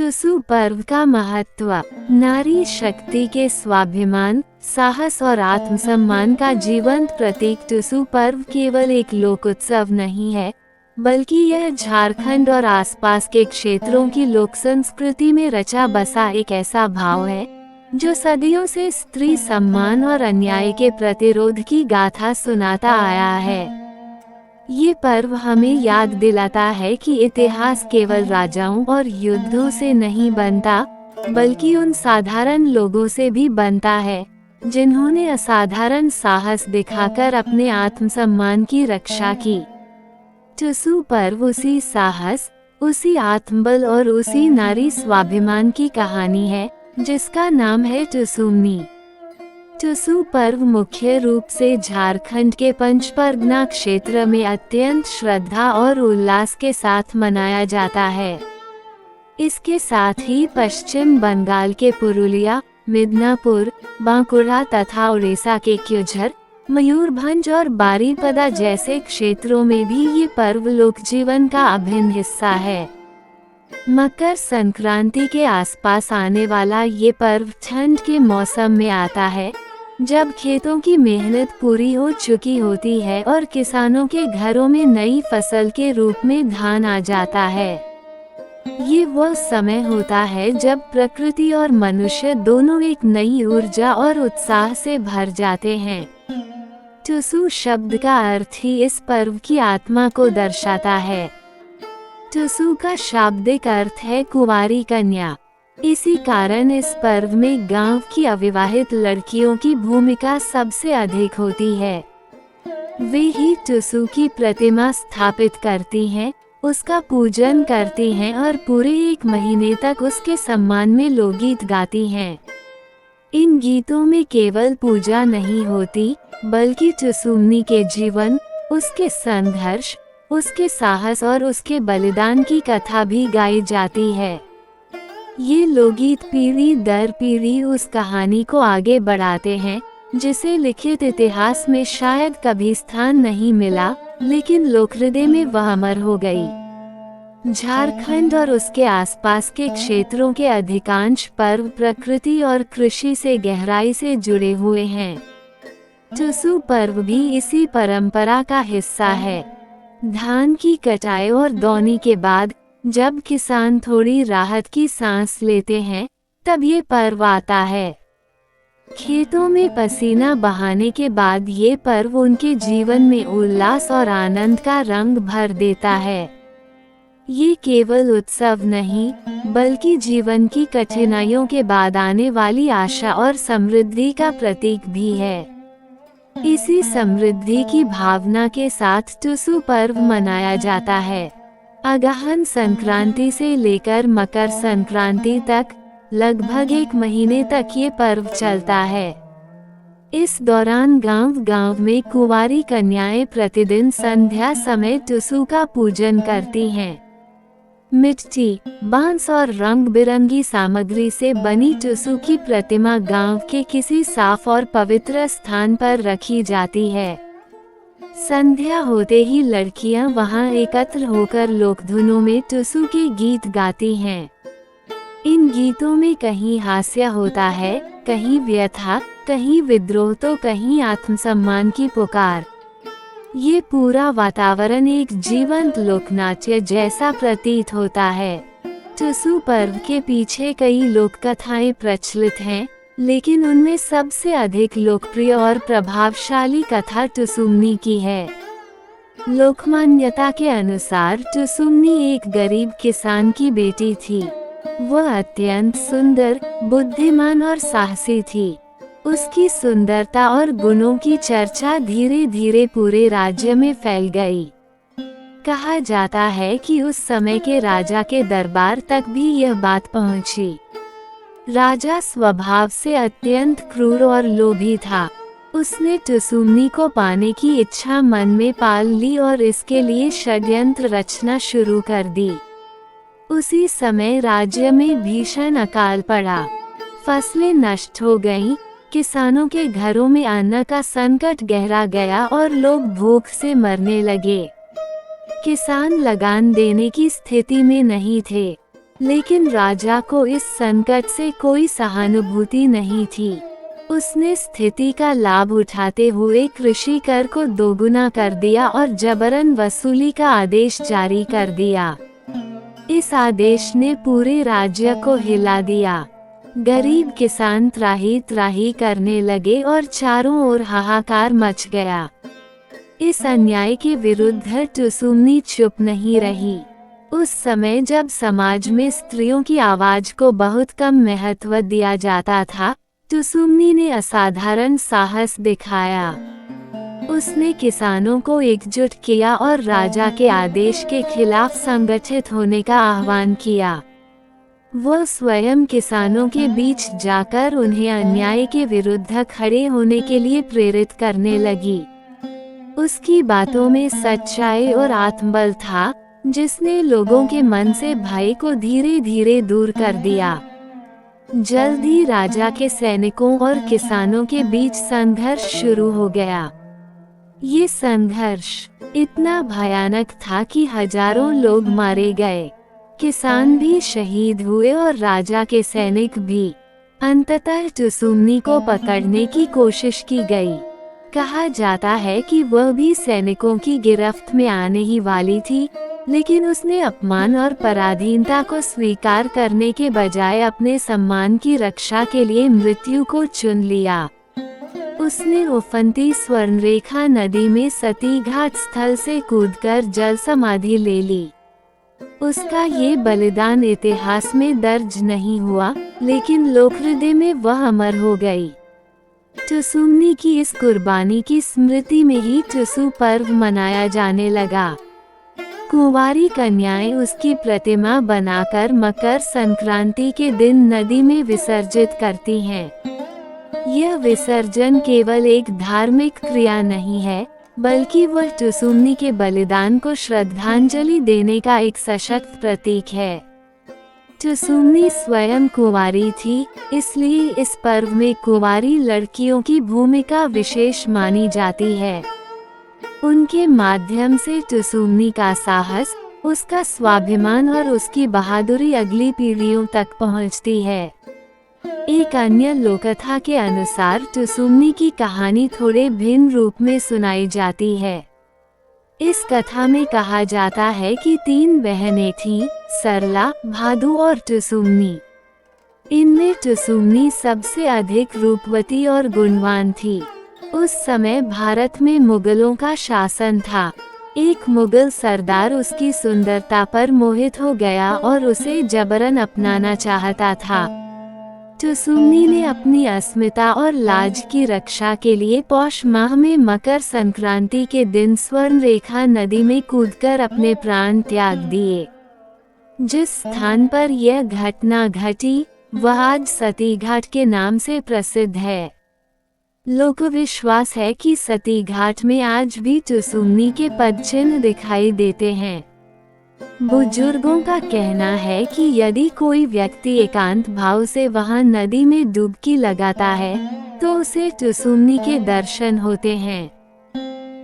टुसू पर्व का महत्व। नारी शक्ति के स्वाभिमान, साहस और आत्मसम्मान का जीवंत प्रतीक टुसू पर्व केवल एक लोक उत्सव नहीं है, बल्कि यह झारखंड और आसपास के क्षेत्रों की लोक संस्कृति में रचा बसा एक ऐसा भाव है जो सदियों से स्त्री सम्मान और अन्याय के प्रतिरोध की गाथा सुनाता आया है। ये पर्व हमें याद दिलाता है कि इतिहास केवल राजाओं और युद्धों से नहीं बनता, बल्कि उन साधारण लोगों से भी बनता है जिन्होंने असाधारण साहस दिखाकर अपने आत्मसम्मान की रक्षा की। टुसू पर्व उसी साहस, उसी आत्मबल और उसी नारी स्वाभिमान की कहानी है जिसका नाम है टुसुमनी। टुसू पर्व मुख्य रूप से झारखंड के पंचपरगना क्षेत्र में अत्यंत श्रद्धा और उल्लास के साथ मनाया जाता है। इसके साथ ही पश्चिम बंगाल के पुरुलिया, मिदनापुर, बांकुड़ा तथा उड़ीसा के क्योझर, मयूरभंज और बारीपदा जैसे क्षेत्रों में भी ये पर्व लोक जीवन का अभिन्न हिस्सा है। मकर संक्रांति के आसपास आने वाला ये पर्व ठंड के मौसम में आता है, जब खेतों की मेहनत पूरी हो चुकी होती है और किसानों के घरों में नई फसल के रूप में धान आ जाता है। ये वो समय होता है जब प्रकृति और मनुष्य दोनों एक नई ऊर्जा और उत्साह से भर जाते हैं। टुसू शब्द का अर्थ ही इस पर्व की आत्मा को दर्शाता है। टुसू का शाब्दिक अर्थ है कुंवारी कन्या। इसी कारण इस पर्व में गांव की अविवाहित लड़कियों की भूमिका सबसे अधिक होती है। वे ही टुसू की प्रतिमा स्थापित करती हैं, उसका पूजन करती हैं और पूरे 1 महीने तक उसके सम्मान में लोकगीत गाती हैं। इन गीतों में केवल पूजा नहीं होती, बल्कि टुसुमनी के जीवन, उसके संघर्ष, उसके साहस और उसके बलिदान की कथा भी गाई जाती है। ये लोकगीत पीढ़ी दर पीढ़ी उस कहानी को आगे बढ़ाते हैं जिसे लिखित इतिहास में शायद कभी स्थान नहीं मिला, लेकिन लोक हृदय में वह अमर हो गई। झारखंड और उसके आसपास के क्षेत्रों के अधिकांश पर्व प्रकृति और कृषि से गहराई से जुड़े हुए हैं। टुसू पर्व भी इसी परंपरा का हिस्सा है। धान की कटाई और दौनी के बाद जब किसान थोड़ी राहत की सांस लेते हैं, तब ये पर्व आता है। खेतों में पसीना बहाने के बाद ये पर्व उनके जीवन में उल्लास और आनंद का रंग भर देता है। ये केवल उत्सव नहीं, बल्कि जीवन की कठिनाइयों के बाद आने वाली आशा और समृद्धि का प्रतीक भी है। इसी समृद्धि की भावना के साथ टुसू पर्व मनाया जाता है। अगहन संक्रांति से लेकर मकर संक्रांति तक लगभग 1 महीने तक ये पर्व चलता है। इस दौरान गांव-गांव में कुंवारी कन्याएं प्रतिदिन संध्या समय टुसू का पूजन करती हैं। मिट्टी, बांस और रंग बिरंगी सामग्री से बनी टुसू की प्रतिमा गांव के किसी साफ और पवित्र स्थान पर रखी जाती है। संध्या होते ही लड़कियां वहां एकत्र होकर लोकधुनों में टुसू के गीत गाती हैं। इन गीतों में कहीं हास्य होता है, कहीं व्यथा, कहीं विद्रोह तो कहीं आत्मसम्मान की पुकार। ये पूरा वातावरण एक जीवंत लोकनाट्य जैसा प्रतीत होता है। टुसू पर्व के पीछे कई लोक कथाएं प्रचलित हैं, लेकिन उनमें सबसे अधिक लोकप्रिय और प्रभावशाली कथा टुसुमनी की है। लोकमान्यता के अनुसार टुसुमनी एक गरीब किसान की बेटी थी। वह अत्यंत सुंदर, बुद्धिमान और साहसी थी। उसकी सुंदरता और गुणों की चर्चा धीरे धीरे पूरे राज्य में फैल गई। कहा जाता है कि उस समय के राजा के दरबार तक भी यह बात पहुंची। राजा स्वभाव से अत्यंत क्रूर और लोभी था। उसने टुसुमनी को पाने की इच्छा मन में पाल ली और इसके लिए षड्यंत्र रचना शुरू कर दी। उसी समय राज्य में भीषण अकाल पड़ा। फसलें नष्ट हो गईं, किसानों के घरों में अन्न का संकट गहरा गया और लोग भूख से मरने लगे। किसान लगान देने की स्थिति में नहीं थे। लेकिन राजा को इस संकट से कोई सहानुभूति नहीं थी। उसने स्थिति का लाभ उठाते हुए कृषि कर को दोगुना कर दिया और जबरन वसूली का आदेश जारी कर दिया। इस आदेश ने पूरे राज्य को हिला दिया। गरीब किसान त्राही त्राही करने लगे और चारों ओर हाहाकार मच गया। इस अन्याय के विरुद्ध टुसुम्नी चुप नहीं रही। उस समय जब समाज में स्त्रियों की आवाज को बहुत कम महत्व दिया जाता था, टुसुम्नी ने असाधारण साहस दिखाया। उसने किसानों को एकजुट किया और राजा के आदेश के खिलाफ संगठित होने का आह्वान किया। वह स्वयं किसानों के बीच जाकर उन्हें अन्याय के विरुद्ध खड़े होने के लिए प्रेरित करने लगी। उसकी बातों में सच्चाई और आत्मबल था, जिसने लोगों के मन से भय को धीरे धीरे दूर कर दिया। जल्द ही राजा के सैनिकों और किसानों के बीच संघर्ष शुरू हो गया। ये संघर्ष इतना भयानक था कि हजारों लोग मारे गए, किसान भी शहीद हुए और राजा के सैनिक भी। अंततः टुसुम्नी को पकड़ने की कोशिश की गई। कहा जाता है कि वह भी सैनिकों की गिरफ्त में आने ही वाली थी, लेकिन उसने अपमान और पराधीनता को स्वीकार करने के बजाय अपने सम्मान की रक्षा के लिए मृत्यु को चुन लिया। उसने उफनती स्वर्णरेखा नदी में सती घाट स्थल से कूदकर जल समाधि ले ली। उसका ये बलिदान इतिहास में दर्ज नहीं हुआ, लेकिन लोकहृदय में वह अमर हो गई। टुसुम्नी की इस कुर्बानी की स्मृति में ही टुसु पर्व मनाया जाने लगा। कुंवारी कन्याएं उसकी प्रतिमा बनाकर मकर संक्रांति के दिन नदी में विसर्जित करती हैं। यह विसर्जन केवल एक धार्मिक क्रिया नहीं है, बल्कि वह टुसुम्नी के बलिदान को श्रद्धांजलि देने का एक सशक्त प्रतीक है। टुसुम्नी स्वयं कुंवारी थी, इसलिए इस पर्व में कुंवारी लड़कियों की भूमिका विशेष मानी जाती है। उनके माध्यम से टुसुम्नी का साहस, उसका स्वाभिमान और उसकी बहादुरी अगली पीढ़ियों तक पहुंचती है। एक अन्य लोककथा के अनुसार टुसुम्नी की कहानी थोड़े भिन्न रूप में सुनाई जाती है। इस कथा में कहा जाता है कि 3 बहनें थीं, सरला, भादु और टुसुम्नी। इनमें टुसुम्नी सबसे अधिक रूपवती और गुणवान थी। उस समय भारत में मुगलों का शासन था। एक मुगल सरदार उसकी सुंदरता पर मोहित हो गया और उसे जबरन अपनाना चाहता था। टुसुम्नी ने अपनी अस्मिता और लाज की रक्षा के लिए पौष माह में मकर संक्रांति के दिन स्वर्णरेखा नदी में कूदकर अपने प्राण त्याग दिए। जिस स्थान पर यह घटना घटी, वह आज सती घाट के नाम से प्रसिद्ध है। लोकविश्वास है कि सती घाट में आज भी टुसुम्नी के पदचिन्ह दिखाई देते हैं। बुजुर्गों का कहना है कि यदि कोई व्यक्ति एकांत भाव से वहां नदी में डुबकी लगाता है, तो उसे टुसुम्नी के दर्शन होते हैं।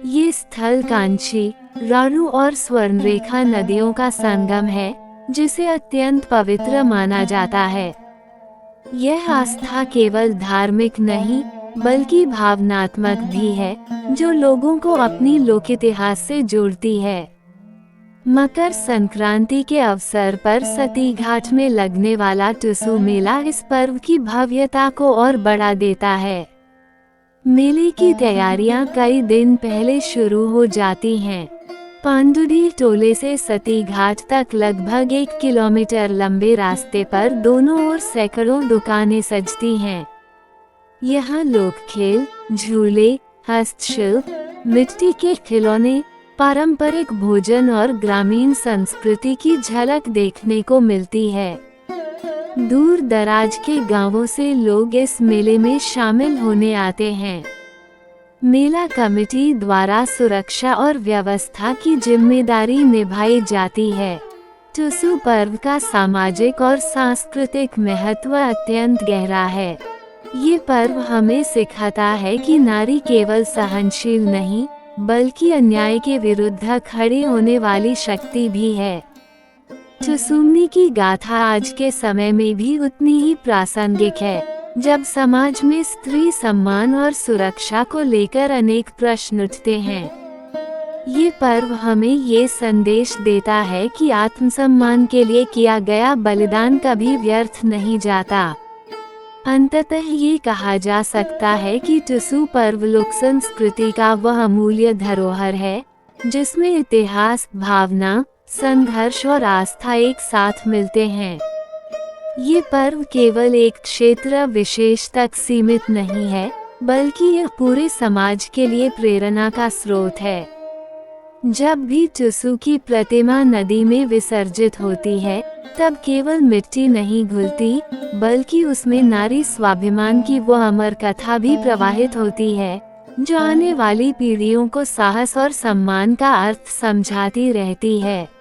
ये स्थल कांची, राणू और स्वर्णरेखा नदियों का संगम है, जिसे अत्यंत पवित्र माना जाता है। यह आस्था केवल धार्मिक नहीं, बल्कि भावनात्मक भी है, जो लोगों को अपनी लोक इतिहास से जोड़ती है। मकर संक्रांति के अवसर पर सती घाट में लगने वाला टुसु मेला इस पर्व की भव्यता को और बढ़ा देता है। मेले की तैयारियां कई दिन पहले शुरू हो जाती हैं। पांडुडी टोले से सती घाट तक लगभग 1 किलोमीटर लंबे रास्ते पर दोनों ओर सैकड़ों दुकानें सजती हैं। यहाँ लोक खेल, झूले, हस्तशिल्प, मिट्टी के खिलौने, पारंपरिक भोजन और ग्रामीण संस्कृति की झलक देखने को मिलती है। दूर दराज के गांवों से लोग इस मेले में शामिल होने आते हैं। मेला कमेटी द्वारा सुरक्षा और व्यवस्था की जिम्मेदारी निभाई जाती है। टुसु पर्व का सामाजिक और सांस्कृतिक महत्व अत्यंत गहरा है। ये पर्व हमें सिखाता है कि नारी केवल सहनशील नहीं, बल्कि अन्याय के विरुद्ध खड़ी होने वाली शक्ति भी है। टुसुम्नी की गाथा आज के समय में भी उतनी ही प्रासंगिक है, जब समाज में स्त्री सम्मान और सुरक्षा को लेकर अनेक प्रश्न उठते हैं। ये पर्व हमें ये संदेश देता है कि आत्मसम्मान के लिए किया गया बलिदान कभी व्यर्थ नहीं जाता। अंततः ये कहा जा सकता है कि टुसु पर्व लोक संस्कृति का वह अमूल्य धरोहर है, जिसमें इतिहास, भावना, संघर्ष और आस्था एक साथ मिलते हैं। ये पर्व केवल एक क्षेत्र विशेष तक सीमित नहीं है, बल्कि यह पूरे समाज के लिए प्रेरणा का स्रोत है। जब भी टुसु की प्रतिमा नदी में विसर्जित होती है, तब केवल मिट्टी नहीं घुलती, बल्कि उसमें नारी स्वाभिमान की वो अमर कथा भी प्रवाहित होती है, जो आने वाली पीढ़ियों को साहस और सम्मान का अर्थ समझाती रहती है।